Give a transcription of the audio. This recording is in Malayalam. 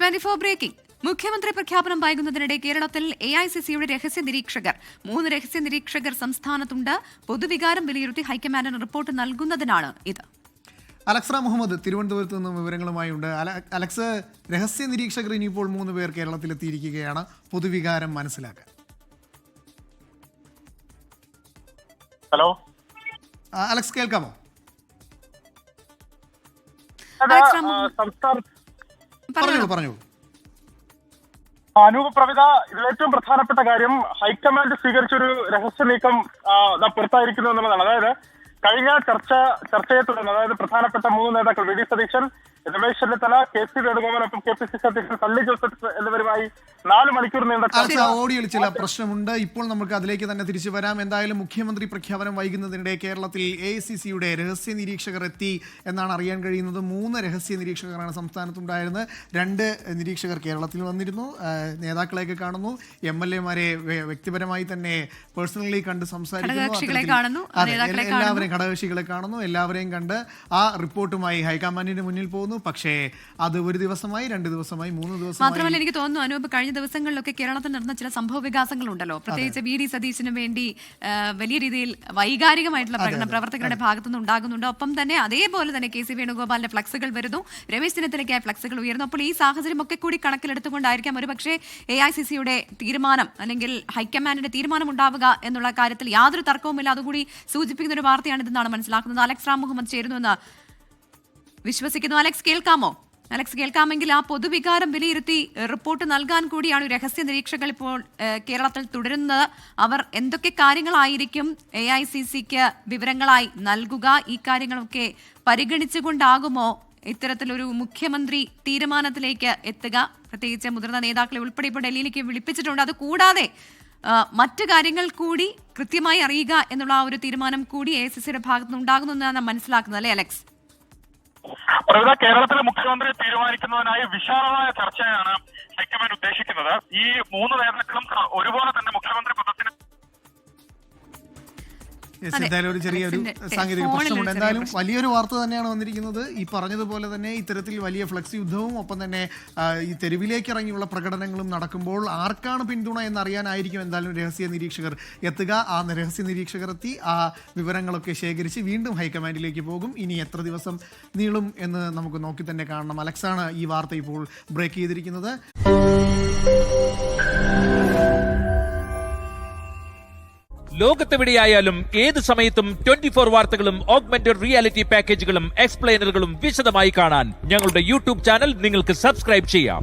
24 ബ്രേക്കിംഗ്. മുഖ്യമന്ത്രി പ്രഖ്യാപനം വൈകുന്നതിനിടെ കേരളത്തിൽ AICCയുടെ രഹസ്യ നിരീക്ഷകർ 3 രഹസ്യ നിരീക്ഷകർ സംസ്ഥാനത്തുണ്ട്. പൊതുവികാരം വിലയിരുത്തി ഹൈക്കമാൻഡിന് റിപ്പോർട്ട് നൽകുന്നതിനാണ് ഇത്. അലക്സ് മുഹമ്മദ് തിരുവനന്തപുരത്ത് നിന്നും വിവരങ്ങളുമായുണ്ട്. അലക്സ്, രഹസ്യ നിരീക്ഷകർ ഇനിയിപ്പോൾ 3 പേർ കേരളത്തിലെത്തിയിരിക്കുകയാണ്. പൊതുവികാരം മനസ്സിലാക്കാൻ. ഹലോ അലക്സ്, കേൾക്കാമോ? പറഞ്ഞോളൂ. അനൂപ് പ്രവിത, ഇതിൽ ഏറ്റവും പ്രധാനപ്പെട്ട കാര്യം ഹൈക്കമാൻഡ് സ്വീകരിച്ചൊരു രഹസ്യ നീക്കം പുറത്തായിരിക്കുന്നു എന്നുള്ളതാണ്. അതായത് കഴിഞ്ഞ ചർച്ചയെ തുടർന്ന്, അതായത് പ്രധാനപ്പെട്ട 3 നേതാക്കൾ V D Satheesan, Ramesh Chennithala, KC വേണുഗോപാലൊപ്പം KPCC അധ്യക്ഷൻ സണ്ണി ജോസഫ് എന്നിവരുമായി 4 മണിക്കൂർ നീണ്ട ഓഡിയോയിൽ ചില പ്രശ്നമുണ്ട്. ഇപ്പോൾ നമുക്ക് അതിലേക്ക് തന്നെ തിരിച്ചു വരാം. എന്തായാലും മുഖ്യമന്ത്രി പ്രഖ്യാപനം വൈകുന്നതിനിടെ കേരളത്തിൽ AICCയുടെ രഹസ്യ നിരീക്ഷകർ എത്തി എന്നാണ് അറിയാൻ കഴിയുന്നത്. 3 രഹസ്യ നിരീക്ഷകരാണ് സംസ്ഥാനത്തുണ്ടായിരുന്നത്. 2 നിരീക്ഷകർ കേരളത്തിൽ വന്നിരുന്നു. നേതാക്കളെയൊക്കെ കാണുന്നു, MLA-മാരെ വ്യക്തിപരമായി തന്നെ പേഴ്സണലി കണ്ട് സംസാരിക്കുന്നു. എല്ലാവരെയും ഘടകകക്ഷികളെ കാണുന്നു. എല്ലാവരെയും കണ്ട് ആ റിപ്പോർട്ടുമായി ഹൈക്കമാൻഡിന്റെ മുന്നിൽ പോകുന്നു. പക്ഷേ അത് 1 ദിവസമായി, 2 ദിവസമായി, 3 ദിവസമായി. മാത്രമല്ല, എനിക്ക് തോന്നുന്നു അനൂപ്, കഴിഞ്ഞ ദിവസങ്ങളിലൊക്കെ കേരളത്തിൽ നടന്ന ചില സംഭവ വികാസങ്ങളുണ്ടല്ലോ. പ്രത്യേകിച്ച് വി ഡി സതീശന് വേണ്ടി വലിയ രീതിയിൽ വൈകാരികമായിട്ടുള്ള പ്രകടനം പ്രവർത്തകരുടെ ഭാഗത്തുനിന്ന് ഉണ്ടാകുന്നുണ്ട്. ഒപ്പം തന്നെ അതേപോലെ തന്നെ KC വേണുഗോപാലിന്റെ ഫ്ലക്സുകൾ വരുന്നു, രമേശ് ചെന്നിത്തലയ്ക്കായ ഫ്ലക്സുകൾ ഉയർന്നു. അപ്പോൾ ഈ സാഹചര്യം ഒക്കെ കൂടി കണക്കിലെടുത്തുകൊണ്ടായിരിക്കാം ഒരുപക്ഷേ AICCയുടെ തീരുമാനം അല്ലെങ്കിൽ ഹൈക്കമാൻഡിന്റെ തീരുമാനം ഉണ്ടാവുക എന്നുള്ള കാര്യത്തിൽ യാതൊരു തർക്കവുമില്ല. അതുകൂടി സൂചിപ്പിക്കുന്ന ഒരു വാർത്തയാണിതെന്നാണ് മനസ്സിലാക്കുന്നത്. അലക്സ് മുഹമ്മദ് ചേരുന്നുവെന്ന് വിശ്വസിക്കുന്നു. അലക്സ്, കേൾക്കാമോ? അലക്സ്, കേൾക്കാമെങ്കിൽ ആ പൊതുവികാരം വിലയിരുത്തി റിപ്പോർട്ട് നൽകാൻ കൂടിയാണ് രഹസ്യ നിരീക്ഷകർ ഇപ്പോൾ കേരളത്തിൽ തുടരുന്നത്. അവർ എന്തൊക്കെ കാര്യങ്ങളായിരിക്കും AICCക്ക് വിവരങ്ങളായി നൽകുക? ഈ കാര്യങ്ങളൊക്കെ പരിഗണിച്ചുകൊണ്ടാകുമോ ഇത്തരത്തിലൊരു മുഖ്യമന്ത്രി തീരുമാനത്തിലേക്ക് എത്തുക? പ്രത്യേകിച്ച് മുതിർന്ന നേതാക്കളെ ഉൾപ്പെടെ ഇപ്പോൾ ഡൽഹിയിലേക്ക് വിളിപ്പിച്ചിട്ടുണ്ട്. അത് കൂടാതെ മറ്റു കാര്യങ്ങൾ കൂടി കൃത്യമായി അറിയുക എന്നുള്ള ആ ഒരു തീരുമാനം കൂടി AICCയുടെ ഭാഗത്തുനിന്ന് ഉണ്ടാകുന്നു എന്നാണ് മനസ്സിലാക്കുന്നത്, അല്ലേ അലക്സ്? പ്രവിത, കേരളത്തിലെ മുഖ്യമന്ത്രി തീരുമാനിക്കുന്നതിനായി വിശാലമായ ചർച്ചയാണ് ഹൈക്കമാൻഡ് ഉദ്ദേശിക്കുന്നത്. ഈ 3 നേതാക്കളും ഒരുപോലെ തന്നെ മുഖ്യമന്ത്രി പദത്തിന് എന്തായാലും ഒരു ചെറിയൊരു സാങ്കേതിക പ്രശ്നമുണ്ട്. എന്തായാലും വലിയൊരു വാർത്ത തന്നെയാണ് വന്നിരിക്കുന്നത്. ഈ പറഞ്ഞതുപോലെ തന്നെ ഇത്തരത്തിൽ വലിയ ഫ്ലക്സ് യുദ്ധവും ഒപ്പം തന്നെ ഈ തെരുവിലേക്ക് ഇറങ്ങിയുള്ള പ്രകടനങ്ങളും നടക്കുമ്പോൾ ആർക്കാണ് പിന്തുണ എന്നറിയാനായിരിക്കും എന്തായാലും രഹസ്യ നിരീക്ഷകർ എത്തുക. ആ രഹസ്യ നിരീക്ഷകർ എത്തി ആ വിവരങ്ങളൊക്കെ ശേഖരിച്ച് വീണ്ടും ഹൈക്കമാൻഡിലേക്ക് പോകും. ഇനി എത്ര ദിവസം നീളും എന്ന് നമുക്ക് നോക്കി തന്നെ കാണണം. അലക്സാണ് ഈ വാർത്ത ഇപ്പോൾ ബ്രേക്ക് ചെയ്തിരിക്കുന്നത്. ലോകത്തെവിടെയായാലും ഏത് സമയത്തും 24 വാർത്തകളും ഓഗ്മെന്റഡ് റിയാലിറ്റി പാക്കേജുകളും എക്സ്പ്ലെയിനറുകളും വിശദമായി കാണാൻ ഞങ്ങളുടെ YouTube ചാനൽ നിങ്ങൾക്ക് സബ്സ്ക്രൈബ് ചെയ്യാം.